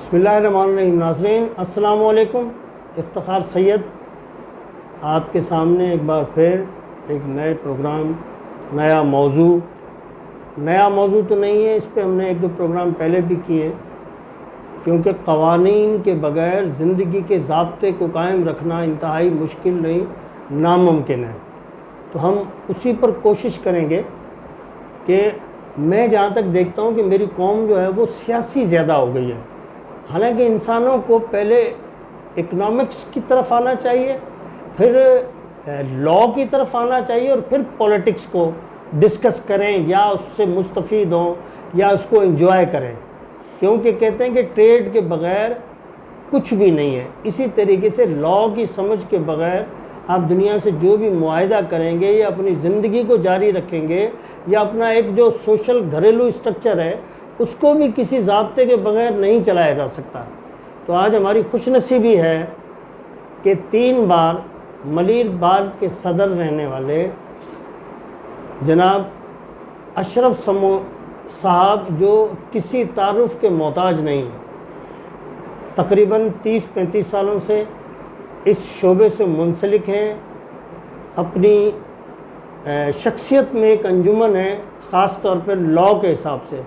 बिस्मिल्लाहिर्रहमानिर्रहीम। नाज़रीन अस्सलाम वालेकुम। इफ्तिखार सैयद आपके सामने एक बार फिर एक नए प्रोग्राम, नया मौजू तो नहीं है, इस पे हमने एक दो प्रोग्राम पहले भी किए हैं, क्योंकि क़वानीन के बग़ैर ज़िंदगी के ज़ाब्ते को कायम रखना इंतहाई मुश्किल नहीं, नामुमकिन है। तो हम उसी पर कोशिश करेंगे कि मैं जहाँ तक देखता हूँ कि मेरी कौम जो है वो सियासी ज़्यादा हो गई है। हालांकि इंसानों को पहले इकनॉमिक्स की तरफ आना चाहिए, फिर लॉ की तरफ आना चाहिए और फिर पॉलिटिक्स को डिस्कस करें या उससे मुस्तफ़ीद हों या उसको एंजॉय करें, क्योंकि कहते हैं कि ट्रेड के बग़ैर कुछ भी नहीं है। इसी तरीके से लॉ की समझ के बग़ैर आप दुनिया से जो भी मुआहिदा करेंगे या अपनी ज़िंदगी को जारी रखेंगे या अपना एक जो सोशल घरेलू स्ट्रक्चर है उसको भी किसी ज़ाब्ते के बग़ैर नहीं चलाया जा सकता। तो आज हमारी खुशनसीबी है कि 3 बार मलिर बार के सदर रहने वाले जनाब अशरफ समो साहब, जो किसी तारुफ के मोहताज नहीं, तकरीबन 30-35 सालों से इस शोबे से मुंसलिक हैं। अपनी शख्सियत में एक अंजुमन है, ख़ास तौर पर लॉ के हिसाब से,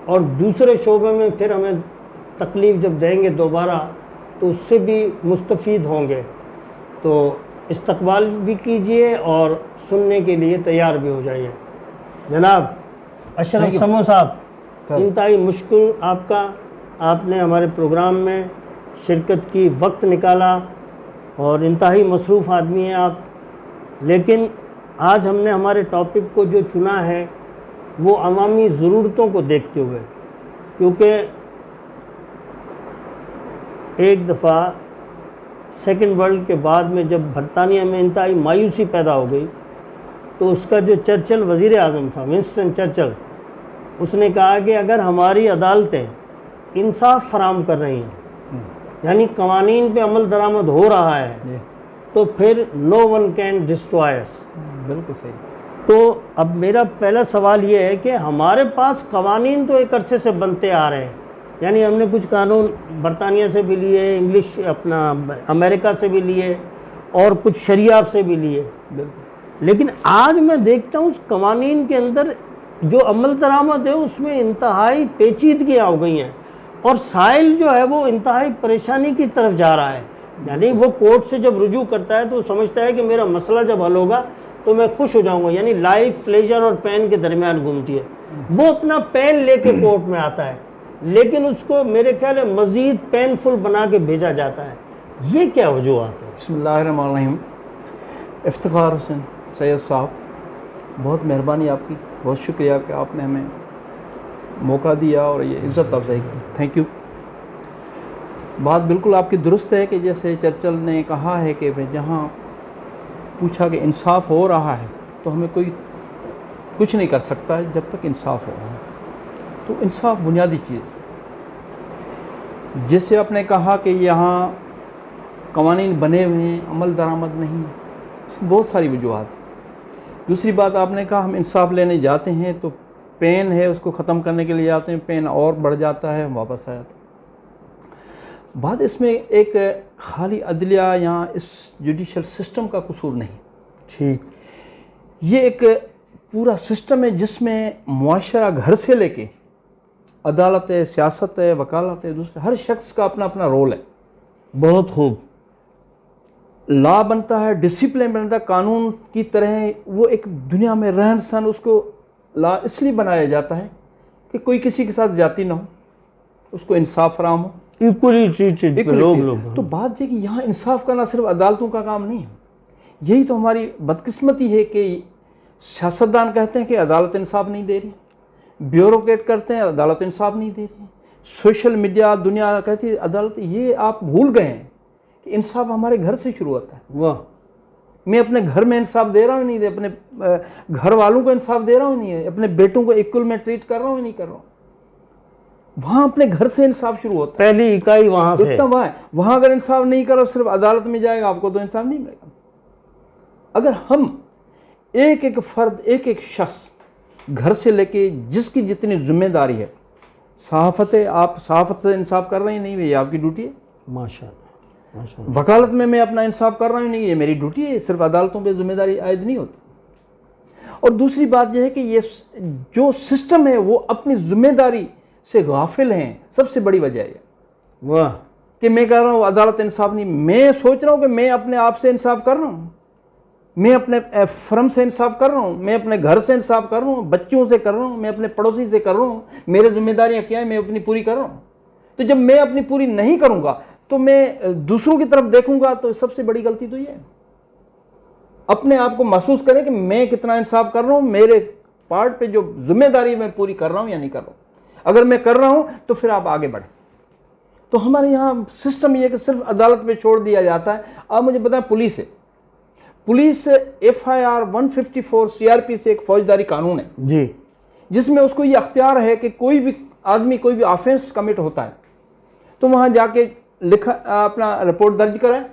और दूसरे शोबे में फिर हमें तकलीफ़ जब देंगे दोबारा तो उससे भी मुस्तफ़ीद होंगे। तो इस्तकबाल भी कीजिए और सुनने के लिए तैयार भी हो जाइए। जनाब अशरफ समो साहब, इंतहाई मुश्किल आपने हमारे प्रोग्राम में शिरकत की, वक्त निकाला और इंतहाई मसरूफ़ आदमी हैं आप, लेकिन आज हमने हमारे टॉपिक को जो चुना है वो अवामी ज़रूरतों को देखते हुए, क्योंकि एक दफ़ा सेकेंड वर्ल्ड के बाद में जब बरतानिया में इंतहाई मायूसी पैदा हो गई तो उसका जो चर्चिल वज़ीर आज़म था, विंस्टन चर्चिल, उसने कहा कि अगर हमारी अदालतें इंसाफ फराम कर रही हैं, यानी कवानीन पे अमल दरामद हो रहा है, तो फिर नो वन कैन डिस्ट्रॉय अस। बिल्कुल सही। तो अब मेरा पहला सवाल ये है कि हमारे पास कवानीन तो एक अरसे से बनते आ रहे हैं, यानी हमने कुछ कानून बरतानिया से भी लिए, इंग्लिश अपना अमेरिका से भी लिए और कुछ शरिया से भी लिए, लेकिन आज मैं देखता हूँ उस कवानीन के अंदर जो अमल दरामद है उसमें इंतहाई पेचीदगियाँ हो गई हैं और साइल जो है वो इंतहाई परेशानी की तरफ जा रहा है। यानी वो कोर्ट से जब रुजू करता है तो समझता है कि मेरा मसला जब हल होगा तो मैं खुश हो जाऊंगा, यानी लाइफ, प्लेजर और पेन के दरमियान घूमती है। वो अपना पेन लेके कोर्ट में आता है, लेकिन उसको मेरे ख्याल है मज़ीद पेनफुल बना के भेजा जाता है। ये क्या वजूहत है? बिस्मिल्लाहिर्रहमानिर्रहीम। इफ्तिखार हुसैन सैयद साहब, बहुत मेहरबानी आपकी, बहुत शुक्रिया कि आपने हमें मौका दिया और ये इज़्ज़त अफजाई की। Thank you. बात बिल्कुल आपकी दुरुस्त है कि जैसे चर्चिल ने कहा है कि जहाँ पूछा कि इंसाफ हो रहा है तो हमें कोई कुछ नहीं कर सकता है जब तक इंसाफ हो रहा है। तो इंसाफ बुनियादी चीज़, जैसे आपने कहा कि यहाँ कवानीन बने हुए हैं, अमल दरामद नहीं, बहुत सारी वजूहत। दूसरी बात आपने कहा हम इंसाफ लेने जाते हैं तो पेन है उसको ख़त्म करने के लिए जाते हैं, पेन और बढ़ जाता है, हम वापस आ जाते हैं। बात इसमें एक खाली अदलिया या इस जुडिशल सिस्टम का कसूर नहीं, ठीक, ये एक पूरा सिस्टम है जिसमें मुआशरा घर से लेके अदालत है, सियासत है, वकालत है, दूसरे हर शख्स का अपना अपना रोल है। बहुत खूब। लॉ बनता है, डिसिप्लिन बनता है, कानून की तरह वो एक दुनिया में रहन सहन, उसको लॉ इसलिए बनाया जाता है कि कोई किसी के साथ ज्यादती ना हो, उसको इंसाफ फराम हो, इक्वली ट्रीटेड लोग। तो बात ये कि यहाँ इंसाफ करना सिर्फ अदालतों का काम नहीं है। यही तो हमारी बदकिस्मती है कि सियासतदान कहते हैं कि अदालत इंसाफ नहीं दे रही, ब्यूरोक्रेट करते हैं अदालत इंसाफ नहीं दे रही, सोशल मीडिया दुनिया कहती है अदालत। ये आप भूल गए हैं कि इंसाफ हमारे घर से शुरू होता है। वाह, मैं अपने घर में इंसाफ दे रहा हूँ नहीं, अपने घर वालों को इंसाफ दे रहा हूँ नहीं है, अपने बेटों को इक्वल में ट्रीट कर रहा हूँ नहीं कर रहा हूँ। वहाँ अपने घर से इंसाफ शुरू होता है, पहली इकाई वहाँ से। वहाँ अगर इंसाफ नहीं करो सिर्फ अदालत में जाएगा, आपको तो इंसाफ नहीं मिलेगा। अगर हम एक एक फर्द, एक एक शख्स घर से लेके जिसकी जितनी जिम्मेदारी है आप सहाफ़त से इंसाफ कर रहे हैं, नहीं, ये आपकी ड्यूटी है। माशाअल्लाह, माशाअल्लाह। वकालत में मैं अपना इंसाफ कर रहा हूँ, नहीं, ये मेरी ड्यूटी है। सिर्फ अदालतों पे जिम्मेदारी आयद नहीं होती। और दूसरी बात यह है कि ये जो सिस्टम है वो अपनी जिम्मेदारी से गाफिल हैं। सबसे बड़ी वजह है वाह, कि मैं कह रहा हूँ अदालत इंसाफ नहीं, मैं सोच रहा हूँ कि मैं अपने आप से इंसाफ कर रहा हूँ, मैं अपने फर्म से इंसाफ कर रहा हूँ, मैं अपने घर से इंसाफ कर रहा हूँ, बच्चों से कर रहा हूँ, मैं अपने पड़ोसी से कर रहा हूँ, मेरी जिम्मेदारियाँ क्या है, मैं अपनी पूरी कर रहा हूँ। तो जब मैं अपनी पूरी नहीं करूँगा तो मैं दूसरों की तरफ देखूंगा, तो सबसे बड़ी गलती तो ये है। अपने आप को महसूस करें कि मैं कितना इंसाफ कर रहा हूँ, मेरे पार्ट पे जो जिम्मेदारी मैं पूरी कर रहा हूँ या नहीं कर रहा हूँ। अगर मैं कर रहा हूँ तो फिर आप आगे बढ़ें। तो हमारे यहाँ सिस्टम ये है कि सिर्फ अदालत पे छोड़ दिया जाता है। अब मुझे बताएं, पुलिस है, पुलिस FIR 154 CRP से एक फौजदारी कानून है जी, जिसमें उसको ये अख्तियार है कि कोई भी आदमी कोई भी ऑफेंस कमिट होता है तो वहाँ जाके लिखा अपना रिपोर्ट दर्ज कराए।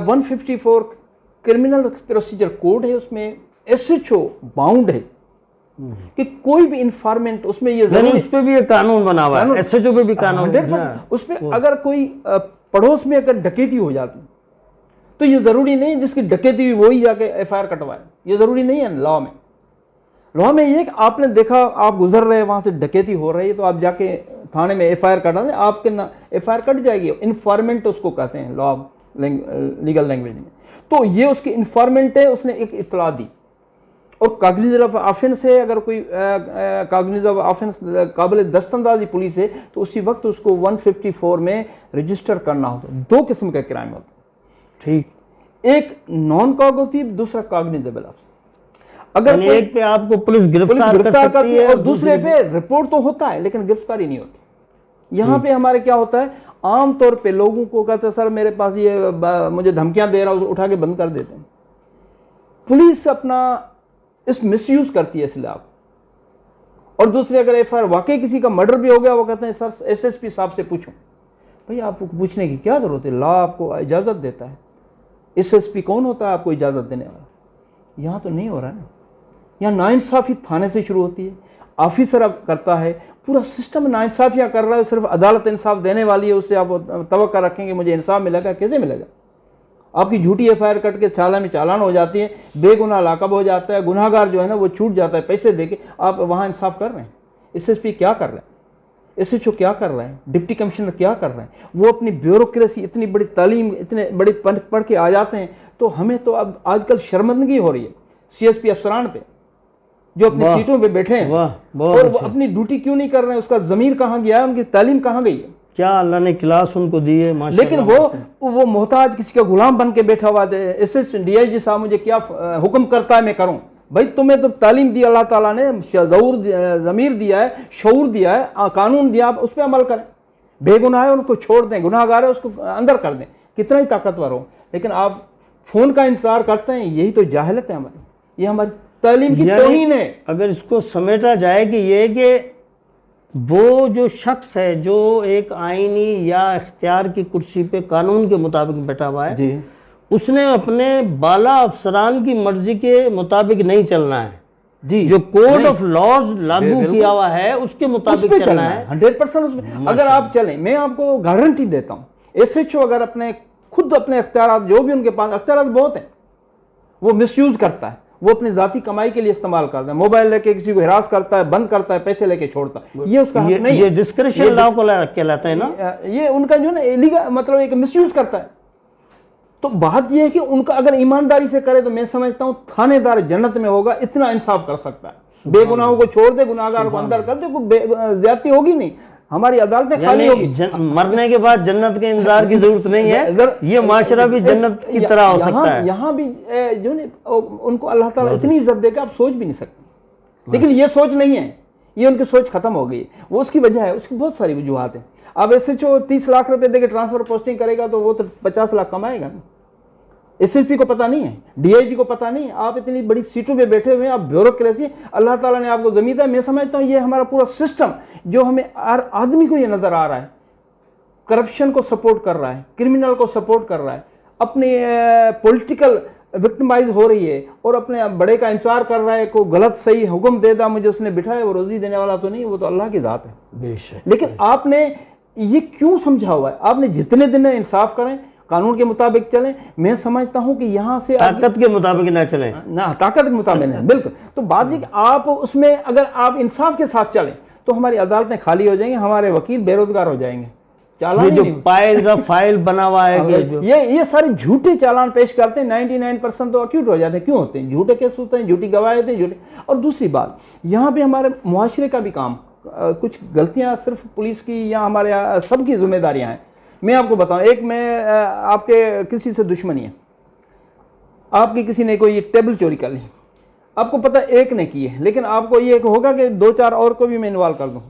154 क्रिमिनल प्रोसीजर कोड है, उसमें SHO बाउंड है कि कोई भी इंफॉर्मेंट उसमें ये जरूर उस पे भी ये कानून बना हुआ है, SHO पे भी कानून है। उसमें अगर कोई पड़ोस में अगर डकैती हो जाती तो ये जरूरी नहीं जिसकी डकैती हुई वही जाके FIR कटवाए, ये जरूरी नहीं है। लॉ में ये कि आपने देखा, आप गुजर रहे वहां से डकैती हो रही है तो आप जाके थाने में FIR कटा दें, आपके ना FIR कट जाएगी। इन्फॉर्मेंट उसको कहते हैं लॉ लीगल लैंग्वेज में। तो ये उसकी इन्फॉर्मेंट है, उसने एक इतला दी और कागनिज ऑफ ऑफेंस है। अगर कोई कागनिज ऑफ ऑफेंस काबिल दस्तंदाजी पुलिस है तो उसी वक्त उसको 154 में रजिस्टर करना होता है। दो किस्म के क्राइम होते हैं, ठीक, एक नॉन कॉग्निटिव, दूसरा कॉग्निजेबल ऑफेंस। अगर एक पे आपको पुलिस गिरफ्तार कर सकती है और दूसरे पे रिपोर्ट तो होता है लेकिन गिरफ्तारी नहीं होती। यहाँ पे हमारे क्या होता है, आमतौर पे लोगों को कहते हैं सर मेरे पास ये मुझे धमकियां दे रहा है, उठा के बंद कर देते हैं। पुलिस अपना इस मिसयूज करती है इसलिए आप। और दूसरे अगर FIR वाकई किसी का मर्डर भी हो गया, वो कहते हैं सर SSP साहब से पूछो। भाई आपको पूछने की क्या जरूरत है, लॉ आपको इजाजत देता है। SSP कौन होता है आपको इजाजत देने वाला? यहाँ तो नहीं हो रहा है ना। यहाँ नाइंसाफी थाने से शुरू होती है, ऑफिसर अब करता है, पूरा सिस्टम नाइंसाफियाँ कर रहा है। सिर्फ अदालत इंसाफ देने वाली है, उससे आप तवक्का रखेंगे मुझे इंसाफ मिलेगा, कैसे मिलेगा? आपकी झूठी FIR कट के थाना में चालान हो जाती है, बेगुनाह लाकब हो जाता है, गुनाहगार जो है ना वो छूट जाता है पैसे देके। आप वहाँ इंसाफ कर रहे हैं। SSP क्या कर रहे हैं, SHO क्या कर रहे हैं, डिप्टी कमिश्नर क्या कर रहे हैं? वो अपनी ब्यूरोक्रेसी, इतनी बड़ी तालीम, इतने बड़ी पढ़ के आ जाते हैं। तो हमें तो अब आजकल शर्मिंदगी हो रही है CSP अफसरान पे जो अपनी सीटों पे बैठे हैं और वो अपनी ड्यूटी क्यों नहीं कर रहे हैं। उसका ज़मीर कहाँ गया है, उनकी तालीम कहाँ गई है? क्या अल्लाह ने क्लास उनको दी है लेकिन वो मोहताज किसी का गुलाम बन के बैठा हुआ है। DIG साहब मुझे क्या हुक्म करता है मैं करूं। भाई तुम्हें तो तालीम दी अल्लाह ताला ने, ज़मीर दिया है, शऊर दिया है, कानून दिया, आप उस पर अमल करें। बेगुनाह है उनको छोड़ दें, गुनाहगार है उसको अंदर कर दें, कितना ही ताकतवर हो। लेकिन आप फ़ोन का इंतजार करते हैं, यही तो जाहिलत है हमारी, ये हमारी तालीम की तौहीन है। अगर इसको समेटा जाए कि ये कि वो जो शख्स है जो एक आईनी या इख्तियार की कुर्सी पे कानून के मुताबिक बैठा हुआ है जी, उसने अपने बाला अफसरान की मर्जी के मुताबिक नहीं चलना है जी। जो कोड ऑफ लॉज लागू किया हुआ है उसके मुताबिक चलना है 100% उसमें। अगर आप चलें, मैं आपको गारंटी देता हूँ, SHO अगर अपने खुद अपने अख्तियार जो भी उनके पास अख्तियार बहुत हैं, वो मिसयूज करता है, वो अपनी जाती कमाई के लिए इस्तेमाल करता है, मोबाइल लेके किसी को हिरास करता है, बंद करता है, पैसे लेके छोड़ता है, ये उसका हक नहीं है। ये डिस्क्रिशन लॉ को कहलाता है ना, ये उनका जो ना इलीगल मतलब एक मिसयूज करता है। तो बात ये है कि उनका अगर ईमानदारी से करे तो मैं समझता हूँ थानेदार जन्नत में होगा, इतना इंसाफ कर सकता है। बेगुनाहों को छोड़ दे, गुनाहगार को अंदर कर दे, कोई ज्यादती होगी नहीं, हमारी अदालतें खाली होगी। मरने के बाद जन्नत के इंतजार की जरूरत नहीं है, ये माशरा भी जन्नत की तरह हो सकता है। यहाँ भी जो उनको अल्लाह ताला इतनी इज्जत देगा आप सोच भी नहीं सकते। लेकिन ये सोच नहीं है, ये उनकी सोच खत्म हो गई। वो उसकी वजह है, उसकी बहुत सारी वजूहत है। अब SHO 30 लाख रुपए देके ट्रांसफर पोस्टिंग करेगा तो वो तो 50 लाख कमाएगा ना। SSP को पता नहीं है, DIG को पता नहीं है, आप इतनी बड़ी सीटों पे बैठे हुए हैं, आप ब्यूरोक्रेसी, अल्लाह ताला ने आपको ज़मीन है। मैं समझता हूँ ये हमारा पूरा सिस्टम जो हमें हर आदमी को ये नज़र आ रहा है, करप्शन को सपोर्ट कर रहा है, क्रिमिनल को सपोर्ट कर रहा है, अपने पॉलिटिकल विक्टिमाइज हो रही है और अपने बड़े का इंतजार कर रहा है, को गलत सही हुक्म दे दा मुझे उसने बिठाया, वो रोजी देने वाला तो नहीं, वो तो अल्लाह की ज़ात है बेशक। लेकिन आपने ये क्यों समझा हुआ है? आपने जितने दिन इंसाफ करें, कानून के मुताबिक चलें। मैं समझता हूं कि यहाँ से ताकत के मुताबिक ना चलें, ना ताकत के मुताबिक नहीं, बिल्कुल। तो बात ये कि आप उसमें अगर आप इंसाफ के साथ चलें तो हमारी अदालतें खाली हो जाएंगी, हमारे वकील बेरोजगार हो जाएंगे। ये जो फाइल बना हुआ है कि ये सारे झूठे चालान पेश करते हैं, 99% तो अक्यूट हो जाते हैं। क्यों होते हैं? झूठे केस होते हैं, झूठी गवाही होते हैं, झूठे। और दूसरी बात, यहाँ पे हमारे मुआशरे का भी काम, कुछ गलतियाँ सिर्फ पुलिस की या हमारे सबकी जिम्मेदारियाँ हैं। मैं आपको बताऊं, एक में आपके किसी से दुश्मनी है, आपकी किसी ने कोई टेबल चोरी कर ली, आपको पता एक ने की है, लेकिन आपको ये होगा कि 2-4 और को भी मैं इन्वॉल्व कर दूं,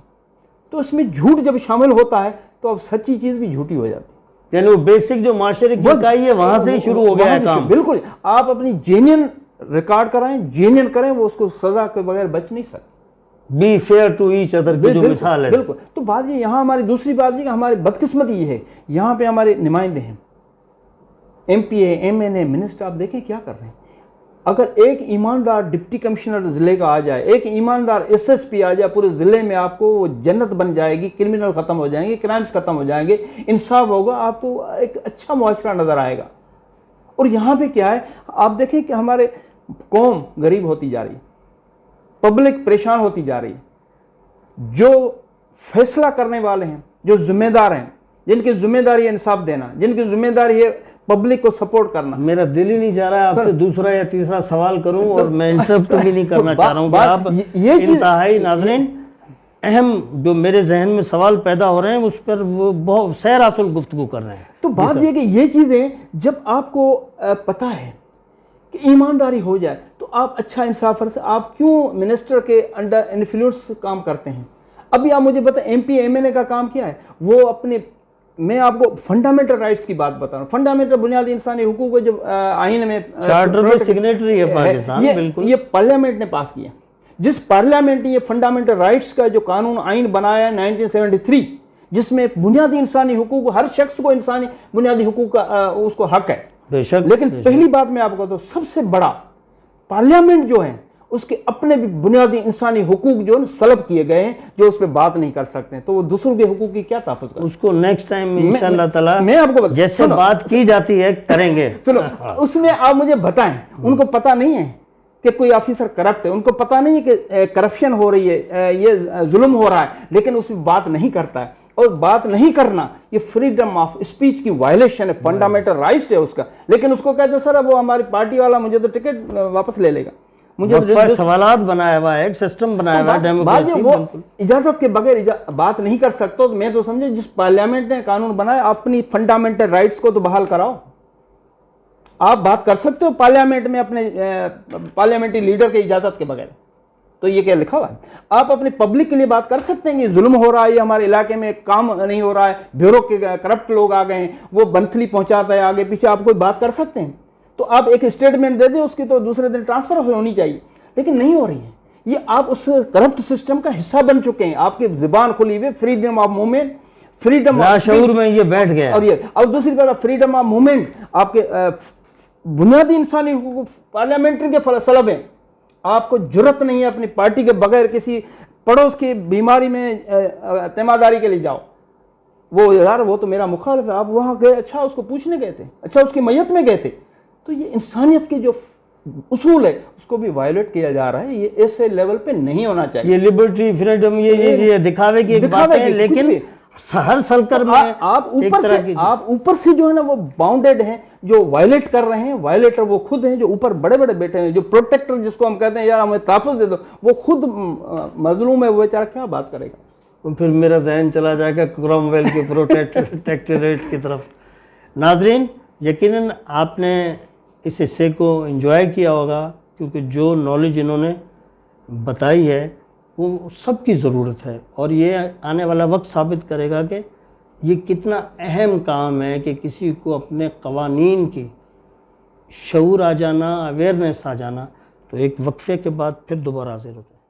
तो इसमें झूठ जब शामिल होता है तो अब सच्ची चीज भी झूठी हो जाती है। यानी वो बेसिक जो माशरे की इकाई है वहां से ही शुरू हो गया है काम। बिल्कुल, आप अपनी जेन्युइन रिकॉर्ड कराएं, जेन्युइन करें, वो उसको सजा के बगैर बच नहीं सकते। Be fair to each other की जो मिसाल है। बिल्कुल। तो बात ये, यहाँ हमारी दूसरी बात ये कि हमारी बदकिस्मती ये है, यहाँ पे हमारे नुमाइंदे हैं, MP है, MN मिनिस्टर, आप देखें क्या कर रहे हैं। अगर एक ईमानदार डिप्टी कमिश्नर जिले का आ जाए, एक ईमानदार SSP आ जाए पूरे जिले में, आपको वो जन्नत बन जाएगी, क्रिमिनल खत्म हो जाएंगे, क्राइम्स खत्म हो जाएंगे, इंसाफ होगा, आपको एक अच्छा मुआशरा नजर आएगा। और यहाँ पे क्या है, आप देखें कि हमारे कौम गरीब होती जा रही है, पब्लिक परेशान होती जा रही है। जो फैसला करने वाले हैं, जो जिम्मेदार हैं, जिनकी जिम्मेदारी है इंसाफ देना, जिनकी जिम्मेदारी है पब्लिक को सपोर्ट करना। मेरा दिल ही नहीं जा रहा है आपसे दूसरा या तीसरा सवाल करूं, और मैं इंटरप्ट भी नहीं करना चाह रहा हूं कि आप ये इंतहाई नाज़रीन अहम जो मेरे जहन में सवाल पैदा हो रहे हैं उस पर वो बहुत सैर हासिल गुफ्तगू कर रहे हैं। तो बात ये कि ये चीज़ें जब आपको पता है कि ईमानदारी हो जाए तो आप अच्छा इंसाफर से आप क्यों मिनिस्टर के अंडर इन्फ्लुएंस काम करते हैं? अभी आप मुझे बताएं, MP MNA का काम क्या है? वो अपने, मैं आपको फंडामेंटल राइट्स की बात बता रहा हूँ। फंडामेंटल बुनियादी इंसानी हुकूक जब आईन में चार्टर में सिग्नेटरी है पाकिस्तान, बिल्कुल ये पार्लियामेंट ने पास किया। जिस पार्लियामेंट ने ये फंडामेंटल राइट्स का जो कानून आईन बनाया 1973, जिसमें बुनियादी इंसानी हुकूक, हर शख्स को इंसानी बुनियादी हुकूक का उसको हक है। बेशक। लेकिन पहली बात मैं आपको तो सबसे बड़ा पार्लियामेंट जो है उसके अपने भी बुनियादी इंसानी हुकूक जो सलब किए गए हैं, जो उस पर बात नहीं कर सकते, तो वो दूसरों के हुकूक की क्या तहफ़्फ़ुज़ करें? उसको नेक्स्ट टाइम इंशाअल्लाह ताला मैं आपको जैसे बात की जाती है करेंगे। सुनो, उसमें आप मुझे बताएं, उनको पता नहीं है कि कोई ऑफिसर करप्ट है, उनको पता नहीं है कि करप्शन हो रही है, ये जुल्म हो रहा है, लेकिन उसमें बात नहीं करता है। और बात नहीं करना ये फ्रीडम ऑफ स्पीच की वायलेशन है, फंडामेंटल राइट है उसका। लेकिन उसको कहते हैं सर अब वो हमारी पार्टी वाला मुझे तो टिकट वापस ले लेगा, मुझे तो सवालात बनाया हुआ है, एक सिस्टम बनाया हुआ है डेमोक्रेसी। वो इजाजत के बगैर बात नहीं कर सकते। तो मैं तो समझे जिस पार्लियामेंट ने कानून बनाया, अपनी फंडामेंटल राइट्स को तो बहाल कराओ। आप बात कर सकते हो पार्लियामेंट में अपने पार्लियामेंट्री लीडर के इजाजत के बगैर, तो ये क्या लिखा हुआ है? आप अपने पब्लिक के लिए बात कर सकते हैं कि जुल्म हो रहा है, ये हमारे इलाके में काम नहीं हो रहा है, ब्यूरो के करप्ट लोग आ गए हैं, वो बंथली पहुंचाता है आगे पीछे, आप कोई बात कर सकते हैं। तो आप एक स्टेटमेंट दे दें उसकी, तो दूसरे दिन ट्रांसफर होनी चाहिए, लेकिन नहीं हो रही है। ये आप उस करप्ट सिस्टम का हिस्सा बन चुके हैं। आपकी जुबान खुली हुई, freedom of movement, freedom of शऊर में ये बैठ गया। और दूसरी बात फ्रीडम ऑफ मूवमेंट, आपके बुनियादी इंसानी हुकूक पार्लियामेंट्री के सलब हैं। आपको जुर्रत नहीं है अपनी पार्टी के बगैर किसी पड़ोस की बीमारी में तीमारदारी के लिए जाओ। वो यार वो तो मेरा मुखालिफ है, आप वहाँ गए, अच्छा उसको पूछने गए थे, अच्छा उसकी मैयत में गए थे। तो ये इंसानियत के जो उसूल है उसको भी वायलेट किया जा रहा है। ये ऐसे लेवल पे नहीं होना चाहिए। ये लिबर्टी, फ्रीडम, ये दिखावे की एक बात है, लेकिन हर सर्कल में आप ऊपर से जो है ना वो बाउंडेड हैं, जो वायलेट कर रहे हैं। वायलेटर वो खुद हैं, जो ऊपर बड़े बड़े बैठे हैं, जो प्रोटेक्टर जिसको हम कहते हैं यार हमें तहफ़्फ़ुज़ दे दो, वो खुद मजलूम है, वो बेचारा क्या बात करेगा? तो फिर मेरा जहन चला जाएगा क्रॉमवेल के प्रोटेक्टरेट की तरफ। नाजरीन, यकीनन आपने इस हिस्से को एंजॉय किया होगा, क्योंकि जो नॉलेज इन्होंने बताई है वो सबकी ज़रूरत है, और ये आने वाला वक्त साबित करेगा कि ये कितना अहम काम है कि किसी को अपने क़वानीन की शऊर आ जाना, अवेयरनेस आ जाना। तो एक वक्फे के बाद फिर दोबारा हाज़िर होते हैं।